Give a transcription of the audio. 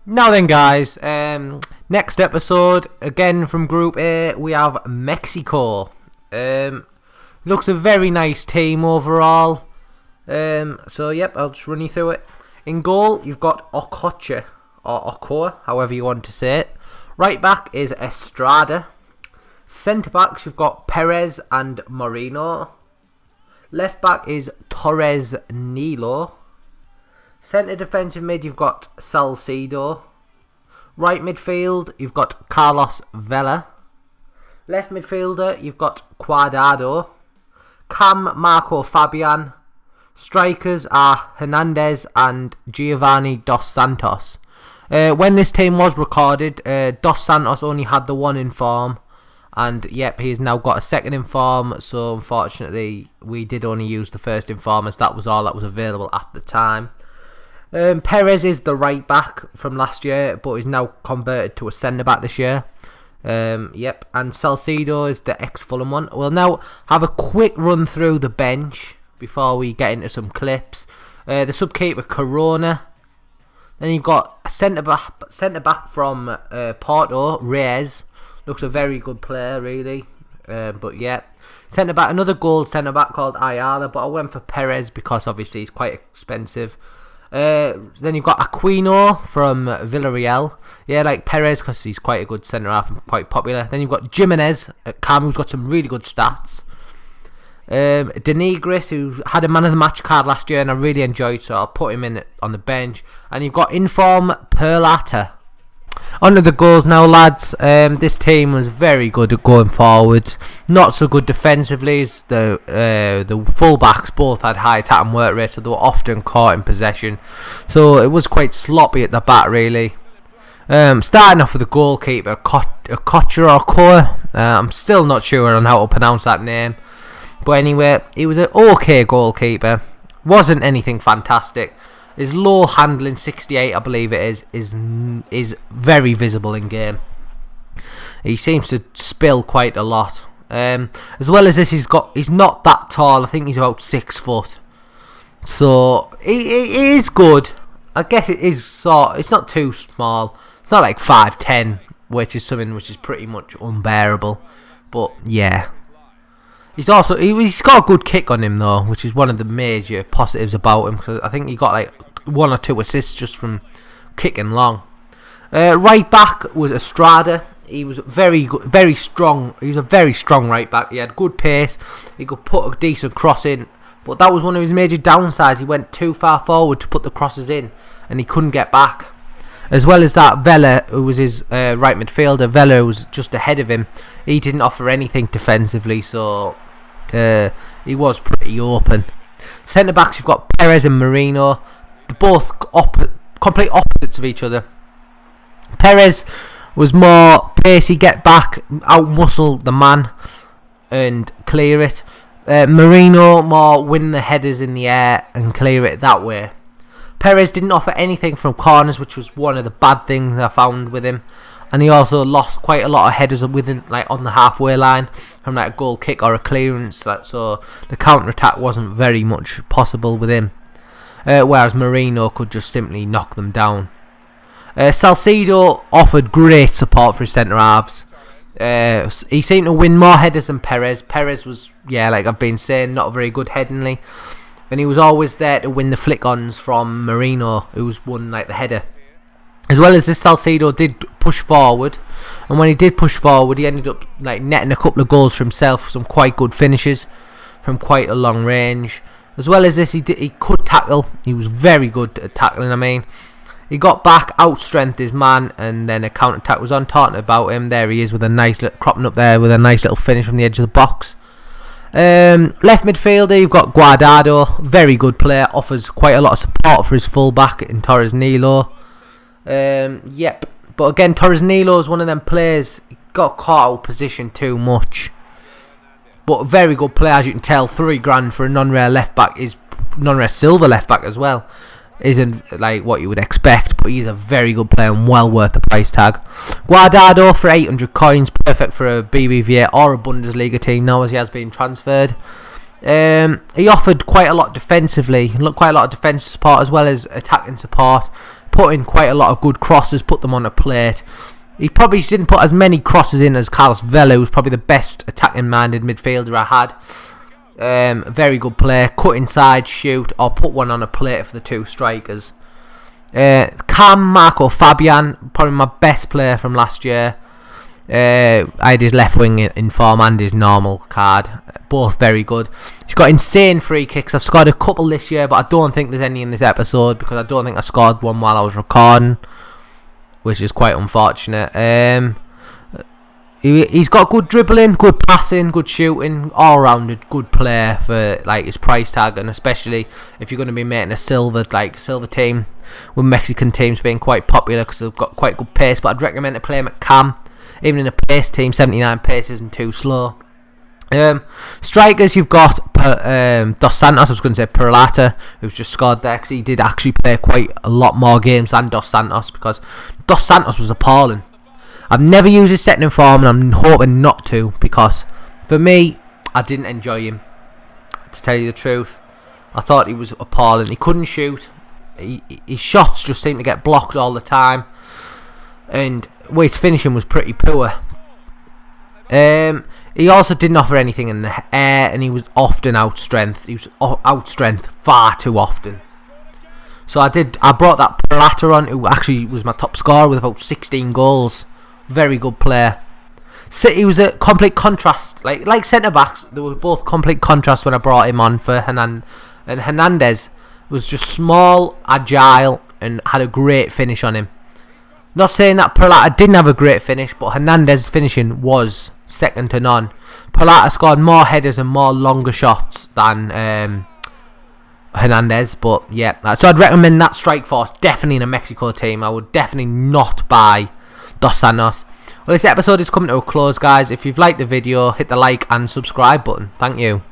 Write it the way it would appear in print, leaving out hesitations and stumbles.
Now then, guys, next episode, again from Group A, we have Mexico. Looks a very nice team overall. So, yep, I'll just run you through it. In goal, you've got Okocha, or Okoa, however you want to say it. Right back is Estrada. Centre backs, you've got Perez and Moreno. Left back is Torres Nilo. Centre defensive mid, you've got Salcido. Right midfield, you've got Carlos Vela. Left midfielder, you've got Cuadrado. Cam, Marco Fabian. Strikers are Hernandez and Giovanni Dos Santos. When this team was recorded, Dos Santos only had the one in form. And yep, he's now got a second in form. So unfortunately, we did only use the first in form, as that was all that was available at the time. Perez is the right back from last year, but is now converted to a centre back this year. Yep, and Salcido is the ex-Fulham one. We'll now have a quick run through the bench before we get into some clips. The sub-keeper Corona. Then you've got a centre back from Porto, Reyes. Looks a very good player, really. But yeah, centre back, another gold centre back called Ayala, but I went for Perez because obviously he's quite expensive. Then you've got Aquino from Villarreal. Yeah, like Perez because he's quite a good centre half and quite popular. Then you've got Jimenez at Cam, who's got some really good stats. Denigris, who had a man of the match card last year and I really enjoyed, so I'll put him in on the bench. And you've got Inform Perlata. On to the goals now, lads. This team was very good at going forward. Not so good defensively, as the full-backs both had high attack and work rate, so they were often caught in possession. So it was quite sloppy at the back, really. Starting off with the goalkeeper, Okocha or Okoa. I'm still not sure on how to pronounce that name. But anyway, he was an okay goalkeeper. Wasn't anything fantastic. His low handling, 68 I believe it is very visible in game. He seems to spill quite a lot. As well as this, he's not that tall. I think he's about 6 foot. So he is good. I guess it is it's not too small. It's not like 5'10", which is something which is pretty much unbearable. But yeah. He's got a good kick on him though, which is one of the major positives about him, because I think he got like 1 or 2 assists just from kicking long. Right back was Estrada. He was very good, very strong. He was a very strong right back. He had good pace. He could put a decent cross in, but that was one of his major downsides. He went too far forward to put the crosses in, and he couldn't get back. As well as that, Vela, who was his right midfielder, Vela was just ahead of him. He didn't offer anything defensively, so he was pretty open. Centre backs, you've got Perez and Moreno. They're both complete opposites of each other. Perez was more pacey, get back, out-muscle the man and clear it. Moreno more win the headers in the air and clear it that way. Perez didn't offer anything from corners, which was one of the bad things I found with him. And he also lost quite a lot of headers within, like, on the halfway line from like a goal kick or a clearance. So the counter attack wasn't very much possible with him. Whereas Moreno could just simply knock them down. Salcido offered great support for his centre halves. He seemed to win more headers than Perez. Perez was, yeah, like I've been saying, not very good headingly. And he was always there to win the flick-ons from Moreno, who was won like the header. As well as this, Salcido did push forward, and when he did push forward, he ended up like netting a couple of goals for himself, some quite good finishes from quite a long range. As well as this, he could tackle. He was very good at tackling. I mean, he got back, outstrengthened his man, and then a counter attack was on. Talking about him, there he is with a nice little cropping up there with a nice little finish from the edge of the box. Left midfielder, you've got Guardado, very good player, offers quite a lot of support for his fullback in Torres Nilo. Yep, but again, Torres Nilo is one of them players, he got caught out of position too much. But a very good player, as you can tell. $3,000 for a non-rare left back is non-rare silver left back as well. Isn't like what you would expect, but he's a very good player and well worth the price tag. Guardado for 800 coins, perfect for a BBVA or a Bundesliga team now as he has been transferred. He offered quite a lot defensively, quite a lot of defensive support as well as attacking support. put in quite a lot of good crosses, put them on a plate. He probably didn't put as many crosses in as Carlos Vela, who's probably the best attacking-minded midfielder I had. Very good player. Cut inside, shoot, or put one on a plate for the two strikers. Cam, Marco Fabian, probably my best player from last year. I had his left wing in form and his normal card. Both very good. He's got insane free kicks. I've scored a couple this year, but I don't think there's any in this episode because I don't think I scored one while I was recording, which is quite unfortunate. He's got good dribbling, good passing, good shooting, all-rounded good player for like his price tag, and especially if you're going to be making a silver team, with Mexican teams being quite popular because they've got quite good pace. But I'd recommend to play him at Cam. Even in a pace team, 79 pace isn't too slow. Strikers, you've got Dos Santos. I was going to say Peralta, who's just scored there because he did actually play quite a lot more games than Dos Santos, because Dos Santos was appalling. I've never used his setting in form, and I'm hoping not to, because for me, I didn't enjoy him, to tell you the truth. I thought he was appalling. He couldn't shoot. His shots just seemed to get blocked all the time, and his finishing was pretty poor. He also didn't offer anything in the air, and he was often outstrength. He was outstrength far too often. So I brought that Peralta on, who actually was my top scorer with about 16 goals. Very good player. City was a complete contrast. Like centre backs, they were both complete contrast when I brought him on for Hernandez. And Hernandez was just small, agile, and had a great finish on him. Not saying that Peralta didn't have a great finish, but Hernandez's finishing was second to none. Peralta scored more headers and more longer shots than Hernandez, but yeah. So I'd recommend that strike force definitely in a Mexico team. I would definitely not buy Dos Santos. Well, this episode is coming to a close, guys. If you've liked the video, hit the like and subscribe button. Thank you.